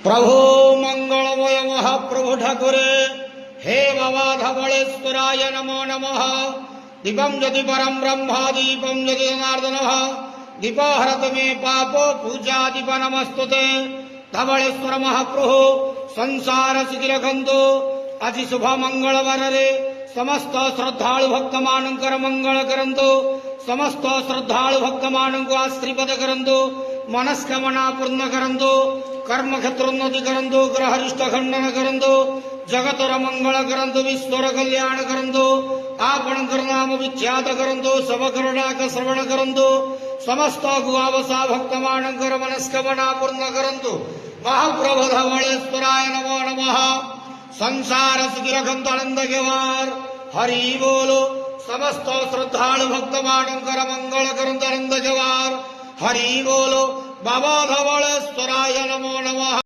प्रभो मंगलमय महाप्रभु ठाकुरे हे बाबा धवलेश्वराय नमो नमः। दीपम यदि परम ब्रह्म दीपम यदि जनार्दन दीपहरत मे पापो पूजा दीप नमस्तुते। धवलेश्वर महाप्रभु संसार सिद्धि रखंतु। आज शुभ मंगलवार रे समस्त श्रद्धालु भक्त मानकर मंगल करंतु। समस्त श्रद्धालु भक्त मान को आशीर्वाद करंतु। मनस्कामना पूर्ण करंतु। कर्म क्षेत्रोन्नति करंतु। ग्रहरिष्ट खंडन करंतु। जगतर मंगल करंतु। विश्वर कल्याण करंतु। आपणकर नाम विख्यात करंतु। सब करुणाक श्रवण करंतु। समस्त गुआवसा भक्त मानकर मनस्कामना पूर्ण करंतु। महाप्रभु धवलेश्वराय नमो नमः। संसार सुखी रखंतु आनंद गेवार हरि बोलो। समस्त श्रद्धालु भक्त मानकर मंगल करंतु आनंद गेवार हरि बोलो। बाबा धवलेश्वराय नमो नमः।